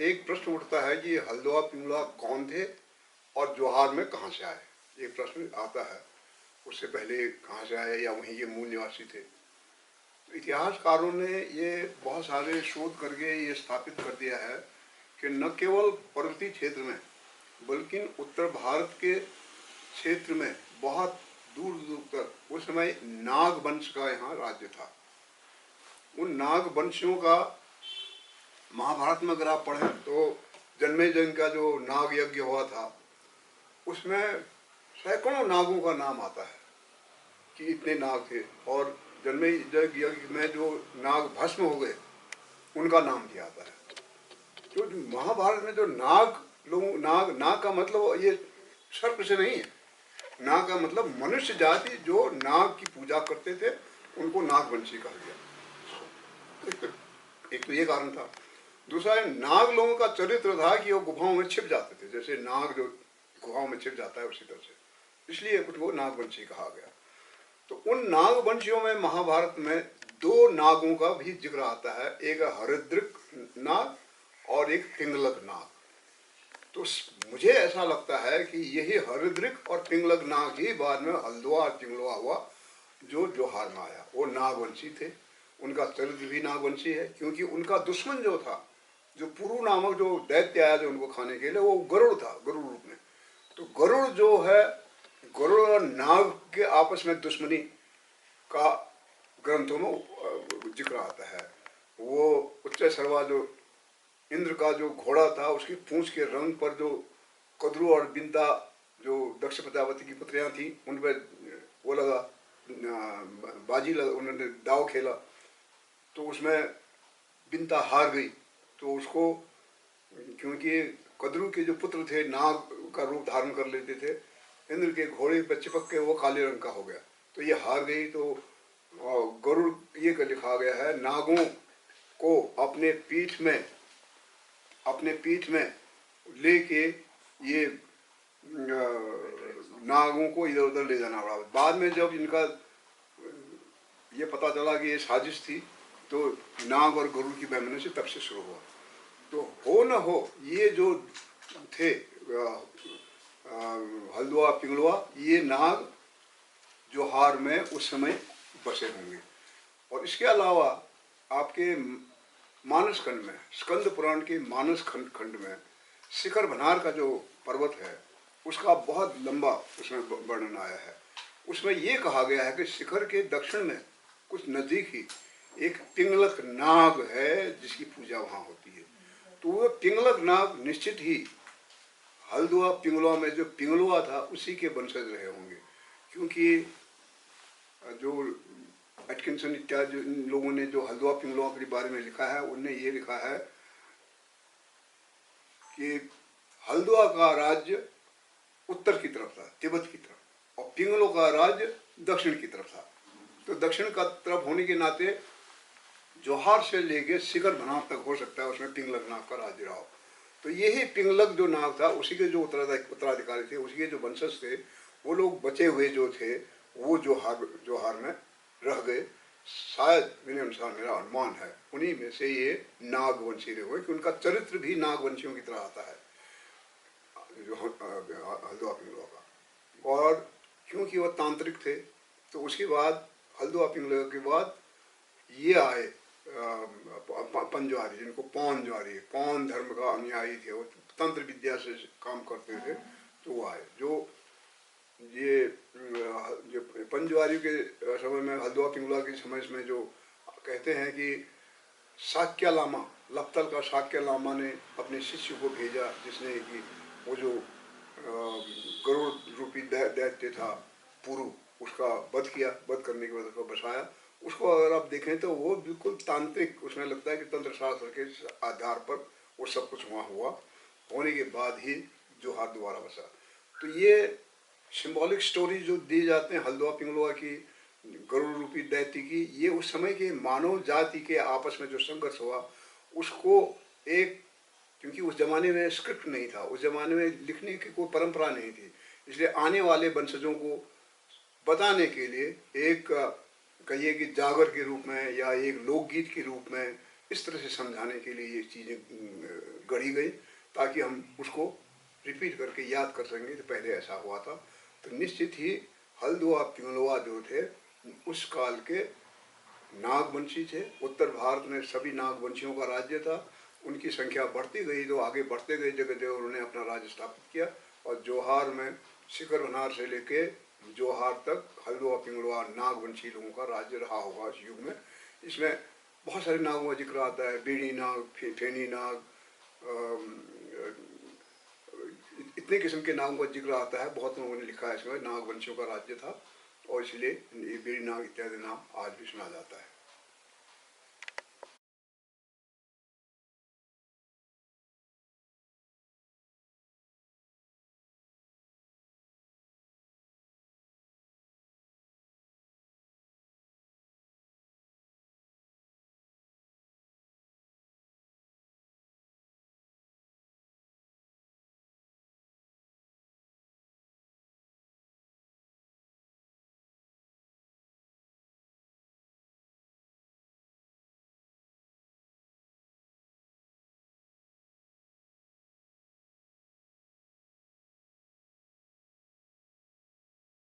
एक प्रश्न उठता है कि हल्द्वां पिंगला कौन थे और जवाहर में कहाँ से आए। एक प्रश्न आता है, उससे पहले कहाँ से आए या वहीं ये मूल निवासी थे। तो इतिहासकारों ने ये बहुत सारे शोध करके ये स्थापित कर दिया है कि न केवल पर्वतीय क्षेत्र में बल्कि उत्तर भारत के क्षेत्र में बहुत दूर दूर तक उस समय नाग वंश का यहाँ राज्य था। उन नाग वंशियों का महाभारत में अगर आप पढ़ें तो जन्मेजय का जो नाग यज्ञ हुआ था उसमें सैकड़ों नागों का नाम आता है कि इतने नाग थे, और जन्मेजय यज्ञ में जो नाग भस्म हो गए उनका नाम भी आता है। तो महाभारत में जो नाग लोग, नाग का मतलब ये सर्प से नहीं है। नाग का मतलब मनुष्य जाति जो नाग की पूजा करते थे उनको नागवंशी कहा गया। एक तो ये कारण था। दूसरा है, नाग लोगों का चरित्र था कि वो गुफाओं में छिप जाते थे, जैसे नाग जो गुफाओं में छिप जाता है उसी तरह से, इसलिए उनको नागवंशी कहा गया। तो उन नागवंशियों में महाभारत में दो नागों का भी जिक्र आता है, एक हरिद्रिक नाग और एक पिंगलक नाग। तो मुझे ऐसा लगता है कि यही हरिद्रिक और पिंगलक नाग ही बाद में हल्द्वां और पिंगलवा हुआ जो जोहार में आया। वो नागवंशी थे, उनका चरित्र भी नागवंशी है, क्योंकि उनका दुश्मन जो था, जो पुरु नामक जो दैत्य आया जो उनको खाने के लिए, वो गरुड़ था, गरुड़ रूप में। तो गरुड़ जो है, गरुड़ और नाग के आपस में दुश्मनी का ग्रंथों में जिक्र आता है। वो उच्च सर्वा जो इंद्र का जो घोड़ा था उसकी पूंछ के रंग पर जो कद्रू और बिंता जो दक्ष प्रजापति की पुत्रियां थी उन पर वो लगा, बाजी लगा, उन्होंने दाव खेला तो उसमें बिंता हार गई। तो उसको, क्योंकि कद्रू के जो पुत्र थे नाग का रूप धारण कर लेते थे, इंद्र के घोड़े पर चिपक के वो काले रंग का हो गया, तो ये हार गई। तो गरुड़ ये का लिखा गया है, नागों को अपने पीठ में लेके ये नागों को इधर उधर ले जाना पड़ा। बाद में जब इनका ये पता चला कि ये साजिश थी तो नाग और गरुड़ की बेईमानी से तब से शुरू हुआ। तो हो न हो ये जो थे हल्द्वां पिंगलवा, ये नाग जोहार में उस समय बसे होंगे। और इसके अलावा आपके मानस खंड में, स्कंद पुराण के मानस खंड में शिखर भनार का जो पर्वत है उसका बहुत लंबा उसमें वर्णन आया है। उसमें ये कहा गया है कि शिखर के दक्षिण में कुछ नजदीक ही एक पिंगलक नाग है जिसकी पूजा वहाँ होती है। तो वो पिंगलक नाग निश्चित ही हल्द्वां पिंगलवा में जो पिंगलवा था उसी के वंशज रहे होंगे, क्योंकि जो एटकिंसन इत्यादि लोगों ने जो हल्द्वां पिंगलवा के बारे में लिखा है उनने ये लिखा है कि हल्द्वां का राज्य उत्तर की तरफ था, तिब्बत की तरफ, और पिंगलो का राज्य दक्षिण की तरफ था। तो दक्षिण का तरफ होने के नाते जोहार से लेके शिखर भनार तक हो सकता है उसमें पिंगलक नाग का राज्य रहा हो। तो यही पिंगलक जो नाग था उसी के जो उत्तराधिकारी थे, उसी के जो वंशज थे, वो लोग बचे हुए जो थे वो जोहार में रह गए। शायद मेरे अनुसार, मेरा अनुमान है, उन्हीं में से ये नागवंशी रहे हुए कि उनका चरित्र भी नागवंशियों की तरह आता है जो हल्द्वां पिंगलवा का। और क्योंकि वह तांत्रिक थे तो उसके बाद हल्द्वां पिंगलवा के बाद ये आए पंजवारी, जिनको पौन ज्वारी, पौन धर्म का अनुयायी थे, वो तंत्र विद्या से काम करते थे। तो वो आए जो पंजवारी के समय में, हल्द्वां पिंगलवा के समय में जो कहते हैं कि शाक्य लामा, लप्तल का शाक्य लामा ने अपने शिष्य को भेजा जिसने कि वो जो गरुड़ रूपी दैत्य था पुरु, उसका वध किया, वध करने के बाद उसको बसाया। उसको अगर आप देखें तो वो बिल्कुल तांत्रिक, उसमें लगता है कि तंत्र शास्त्र के आधार पर वो सब कुछ वहाँ हुआ, होने के बाद ही जोहार दोबारा बसा। तो ये सिंबॉलिक स्टोरी जो दी जाते हैं हल्द्वां पिंगलवा की, गरुड़ रूपी दैत्य की, ये उस समय के मानव जाति के आपस में जो संघर्ष हुआ उसको एक, क्योंकि उस जमाने में स्क्रिप्ट नहीं था, उस जमाने में लिखने की कोई परंपरा नहीं थी, इसलिए आने वाले वंशजों को बताने के लिए एक कहिए कि जागर के रूप में या एक लोकगीत के रूप में इस तरह से समझाने के लिए ये चीज़ें गढ़ी गई, ताकि हम उसको रिपीट करके याद कर सकेंगे तो पहले ऐसा हुआ था। तो निश्चित ही हल्दुआ पिंगलुआ जो थे उस काल के नागवंशी थे। उत्तर भारत में सभी नागवंशियों का राज्य था। उनकी संख्या बढ़ती गई तो आगे बढ़ते गए जगह जगह उन्होंने अपना राज्य स्थापित किया। और जोहार में सिकरवनार से लेके जोहार तक हल्दुआ पिंगलुआ नागवंशी लोगों का राज्य रहा होगा इस युग में। इसमें बहुत सारे नागों का जिक्र आता है, बेड़ी नाग, फेनी नाग, इतने किस्म के नागों का जिक्र आता है। बहुत लोगों ने लिखा है इसमें नागवंशियों का राज्य था और इसलिए ये बेड़ी नाग इत्यादि नाम आज भी सुना जाता है।